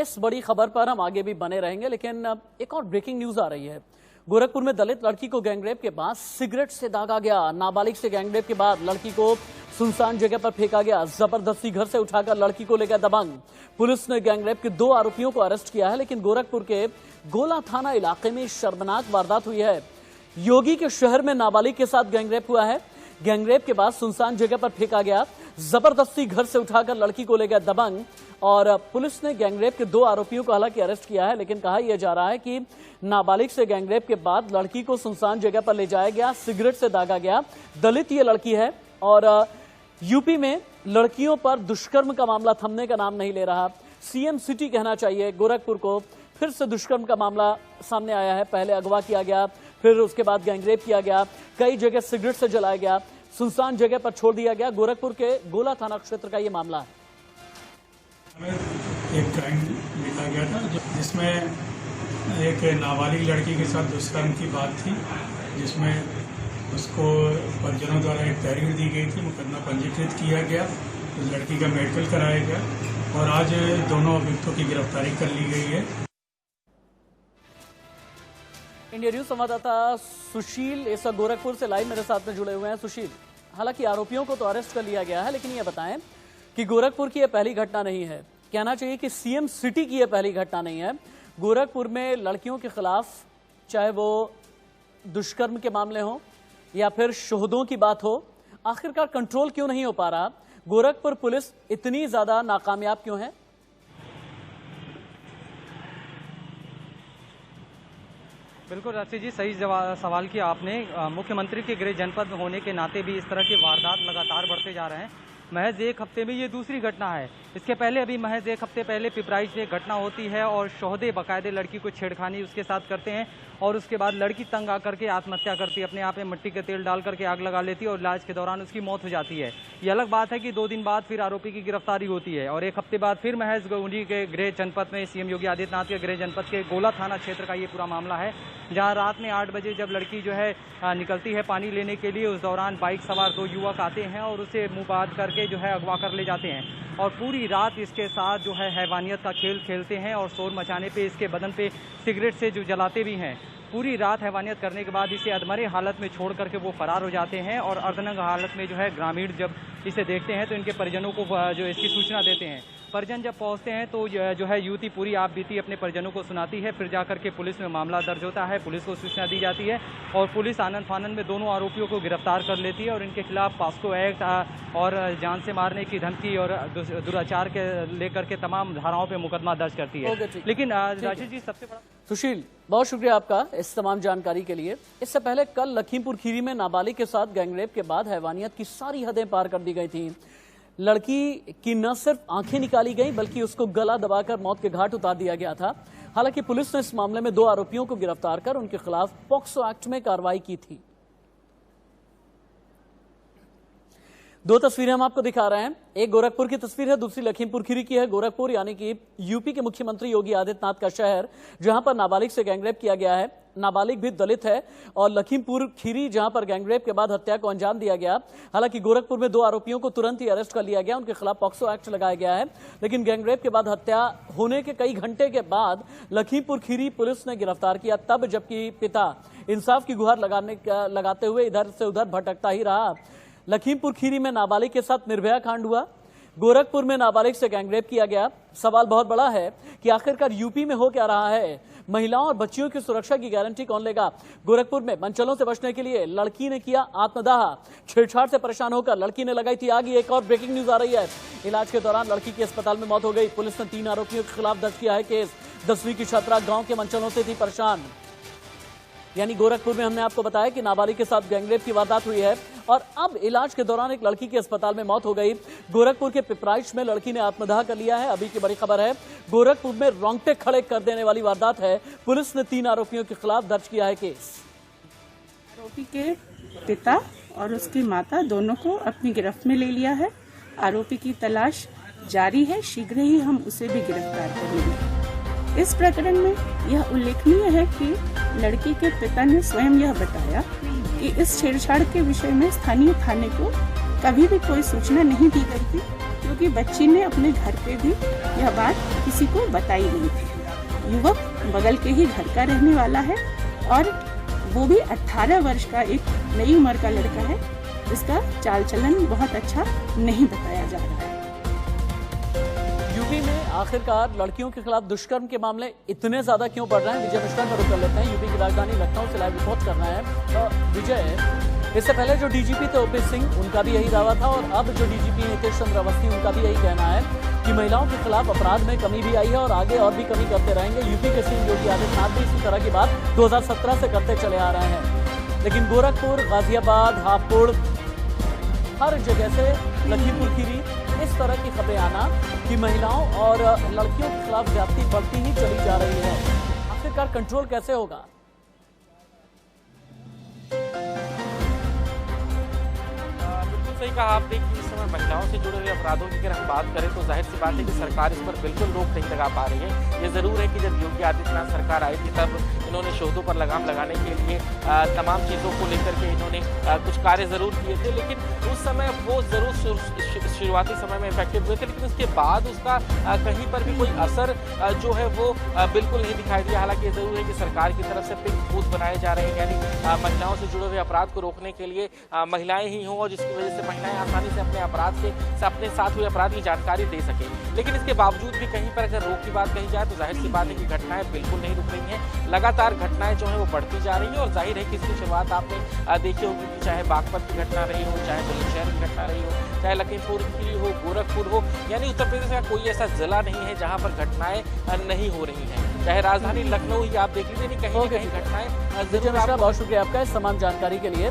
इस बड़ी खबर पर हम आगे भी बने रहेंगे, लेकिन एक और ब्रेकिंग न्यूज आ रही है। गोरखपुर में दलित लड़की को गैंगरेप के बाद सिगरेट से दागा गया। नाबालिग से गैंगरेप के बाद लड़की को सुनसान जगह पर फेंका गया। जबरदस्ती घर से उठाकर लड़की को ले गया दबंग। पुलिस ने गैंगरेप के 2 आरोपियों को अरेस्ट किया है, लेकिन गोरखपुर के गोला थाना इलाके में शर्मनाक वारदात हुई है। योगी के शहर में नाबालिग के साथ गैंगरेप हुआ है। गैंगरेप के बाद सुनसान जगह पर फेंका गया। जबरदस्ती घर से उठाकर लड़की को ले गया दबंग। और पुलिस ने गैंगरेप के 2 आरोपियों को हालांकि अरेस्ट किया है, लेकिन कहा यह जा रहा है कि नाबालिग से गैंगरेप के बाद लड़की को सुनसान जगह पर ले जाया गया, सिगरेट से दागा गया। दलित ये लड़की है और यूपी में लड़कियों पर दुष्कर्म का मामला थमने का नाम नहीं ले रहा। सीएम सिटी कहना चाहिए गोरखपुर को। फिर से दुष्कर्म का मामला सामने आया है। पहले अगवा किया गया, फिर उसके बाद गैंगरेप किया गया, कई जगह सिगरेट से जलाया गया, सुनसान जगह पर छोड़ दिया गया। गोरखपुर के गोला थाना क्षेत्र का यह मामला है। एक क्राइम लिखा गया था जिसमें एक नाबालिग लड़की के साथ दुष्कर्म की बात थी, जिसमें उसको परिजनों द्वारा एक तहरीर दी गई थी। मुकदमा पंजीकृत किया गया, उस लड़की का मेडिकल कराया गया और आज दोनों अभियुक्तों की गिरफ्तारी कर ली गई है। इंडिया न्यूज संवाददाता सुशील इस गोरखपुर से लाइव मेरे साथ में जुड़े हुए हैं। सुशील, हालांकि आरोपियों को तो अरेस्ट कर लिया गया है, लेकिन ये बताएं कि गोरखपुर की यह पहली घटना नहीं है। कहना चाहिए कि सीएम सिटी की यह पहली घटना नहीं है। गोरखपुर में लड़कियों के खिलाफ चाहे वो दुष्कर्म के मामले हों या फिर शोहदों की बात हो, आखिरकार कंट्रोल क्यों नहीं हो पा रहा? गोरखपुर पुलिस इतनी ज्यादा नाकामयाब क्यों है? बिल्कुल राशि जी, सही सवाल किया आपने। मुख्यमंत्री के गृह जनपद होने के नाते भी इस तरह के वारदात लगातार बढ़ते जा रहे हैं। महज एक हफ्ते में ये दूसरी घटना है। इसके पहले अभी महज एक हफ्ते पहले पिपराइच में घटना होती है और शोहदे बाकायदे लड़की को छेड़खानी उसके साथ करते हैं और उसके बाद लड़की तंग आकर के आत्महत्या करती है। अपने आप में मिट्टी के तेल डाल करके आग लगा लेती है और इलाज के दौरान उसकी मौत हो जाती है। ये अलग बात है कि 2 दिन बाद फिर आरोपी की गिरफ्तारी होती है और एक हफ्ते बाद फिर महज उन्हीं के गृह जनपद में, सीएम योगी आदित्यनाथ के गृह जनपद के गोला थाना क्षेत्र का ये पूरा मामला है, जहाँ रात में 8 बजे जब लड़की जो है निकलती है पानी लेने के लिए, उस दौरान बाइक सवार 2 युवक आते हैं और उसे मुंह बांध करके जो है अगवा कर ले जाते हैं और पूरी रात इसके साथ जो है हैवानियत का खेल खेलते हैं और शोर मचाने पे इसके बदन पे सिगरेट से जो जलाते भी हैं। पूरी रात हैवानियत करने के बाद इसे अधमरे हालत में छोड़ करके वो फरार हो जाते हैं और अर्धनग्न हालत में जो है ग्रामीण जब इसे देखते हैं तो इनके परिजनों को जो इसकी सूचना देते हैं। परिजन जब पहुंचते हैं तो जो है युवती पूरी आप बीती अपने परिजनों को सुनाती है। फिर जाकर के पुलिस में मामला दर्ज होता है, पुलिस को सूचना दी जाती है और पुलिस आनंद फानंद में दोनों आरोपियों को गिरफ्तार कर लेती है और इनके खिलाफ पॉस्को एक्ट और जान से मारने की धमकी और दुराचार के लेकर के तमाम धाराओं पर मुकदमा दर्ज करती है। लेकिन राजेश जी, सबसे बड़ा सुशील, बहुत शुक्रिया आपका इस तमाम जानकारी के लिए। इससे पहले कल लखीमपुर खीरी में नाबालिग के साथ गैंगरेप के बाद हैवानियत की सारी हदें पार कर दी गई थी। लड़की की न सिर्फ आंखें निकाली गई बल्कि उसको गला दबाकर मौत के घाट उतार दिया गया था। हालांकि पुलिस ने इस मामले में 2 आरोपियों को गिरफ्तार कर उनके खिलाफ पॉक्सो एक्ट में कार्रवाई की थी। 2 तस्वीरें हम आपको दिखा रहे हैं। एक गोरखपुर की तस्वीर है, दूसरी लखीमपुर खीरी की है। गोरखपुर यानी कि यूपी के मुख्यमंत्री योगी आदित्यनाथ का शहर, जहां पर नाबालिग से गैंगरेप किया गया है। नाबालिग भी दलित है। और लखीमपुर खीरी जहां पर गैंगरेप के बाद हत्या को अंजाम दिया गया। हालांकि गोरखपुर में 2 आरोपियों को तुरंत ही अरेस्ट कर लिया गया, उनके खिलाफ पॉक्सो एक्ट लगाया गया है। लेकिन गैंगरेप के बाद हत्या होने के कई घंटे के बाद लखीमपुर खीरी पुलिस ने गिरफ्तार किया, तब जबकि पिता इंसाफ की गुहार लगाते हुए इधर से उधर भटकता ही रहा। लखीमपुर खीरी में नाबालिग के साथ निर्भया कांड हुआ, गोरखपुर में नाबालिग से गैंगरेप किया गया। सवाल बहुत बड़ा है कि आखिरकार यूपी में हो क्या रहा है? महिलाओं और बच्चियों की सुरक्षा की गारंटी कौन लेगा? गोरखपुर में मनचलों से बचने के लिए लड़की ने किया आत्मदाह। छेड़छाड़ से परेशान होकर लड़की ने लगाई थी आग। एक और ब्रेकिंग न्यूज आ रही है। इलाज के दौरान लड़की की अस्पताल में मौत हो गई। पुलिस ने 3 आरोपियों के खिलाफ दर्ज किया है केस। 10वीं की छात्रा गांव के मनचलों से थी परेशान। यानी गोरखपुर में हमने आपको बताया कि नाबालिग के साथ गैंगरेप की वारदात हुई है और अब इलाज के दौरान एक लड़की की अस्पताल में मौत हो गई। गोरखपुर के पिपराइच में लड़की ने आत्मदाह कर लिया है। अभी की बड़ी खबर है, गोरखपुर में रोंगटे खड़े कर देने वाली वारदात है। पुलिस ने 3 आरोपियों के खिलाफ दर्ज किया है केस। आरोपी के पिता और उसकी माता दोनों को अपनी गिरफ्त में ले लिया है। आरोपी की तलाश जारी है, शीघ्र ही हम उसे भी गिरफ्तार करेंगे। इस प्रकरण में यह उल्लेखनीय है कि लड़की के पिता ने स्वयं यह बताया कि इस छेड़छाड़ के विषय में स्थानीय थाने को कभी भी कोई सूचना नहीं दी गई थी क्योंकि बच्ची ने अपने घर पे भी यह बात किसी को बताई नहीं थी। युवक बगल के ही घर का रहने वाला है और वो भी 18 वर्ष का एक नई उम्र का लड़का है, जिसका चाल चलन बहुत अच्छा नहीं बताया जा रहा है। यूपी में आखिरकार लड़कियों के खिलाफ दुष्कर्म के मामले इतने ज्यादा क्यों बढ़ रहे हैं? विजय मिश्रा का रुख कर लेते हैं। यूपी की राजधानी लखनऊ से लाइव रिपोर्ट करना है विजय। इससे पहले जो डीजीपी थे ओपी सिंह, उनका भी यही दावा था और अब जो डीजीपी नितेश चंद्र अवस्थी, उनका भी यही कहना है कि महिलाओं के खिलाफ अपराध में कमी भी आई है और आगे और भी कमी करते रहेंगे। यूपी के सीएम योगी आदित्यनाथ भी इसी तरह की बात 2017 से करते चले आ रहे हैं। लेकिन गोरखपुर, गाजियाबाद, हापुड़, हर जगह से लखीमपुर खीरी इस तरह की खबरें आना कि महिलाओं और लड़कियों के खिलाफ ज्यादती बढ़ती ही चली जा रही है। आखिरकार कंट्रोल कैसे होगा? सही कहा आपने कि इस समय महिलाओं से जुड़े हुए अपराधों की अगर हम बात करें तो जाहिर सी बात है कि सरकार इस पर बिल्कुल रोक नहीं लगा पा रही है। ये ज़रूर है कि जब योगी आदित्यनाथ सरकार आई थी तब इन्होंने शोधों पर लगाम लगाने के लिए तमाम चीज़ों को लेकर के इन्होंने कुछ कार्य ज़रूर किए थे, लेकिन उस समय वो ज़रूर शुरुआती समय में इफेक्टिव हुए थे, लेकिन उसके बाद उसका कहीं पर भी कोई असर जो है वो बिल्कुल नहीं दिखाई दिया। हालांकि ये ज़रूर है कि सरकार की तरफ से पिंक बूथ बनाए जा रहे हैं, यानी महिलाओं से जुड़े हुए अपराध को रोकने के लिए महिलाएं ही हों और जिसकी वजह से महिलाएं आसानी से अपने अपराध से अपने साथ हुए अपराध की जानकारी दे सके। लेकिन इसके बावजूद भी कहीं पर अगर रोक की बात कही जाए तो जाहिर सी बात है कि घटनाएं बिल्कुल नहीं रुक रही हैं। लगातार घटनाएं जो है वो बढ़ती जा रही है और जाहिर है कि इसकी शुरुआत आपने देखी होगी कि चाहे बागपत की घटना रही हो, चाहे बुलंदशहर की घटना रही हो, चाहे लखीमपुर खीरी हो, गोरखपुर हो, यानी उत्तर प्रदेश का कोई ऐसा जिला नहीं है जहाँ पर घटनाएं नहीं हो रही हैं। चाहे राजधानी लखनऊ ही आप देख लीजिए, कहीं न कहीं घटनाएं। विजय मिश्रा, बहुत शुक्रिया आपका इस तमाम जानकारी के लिए।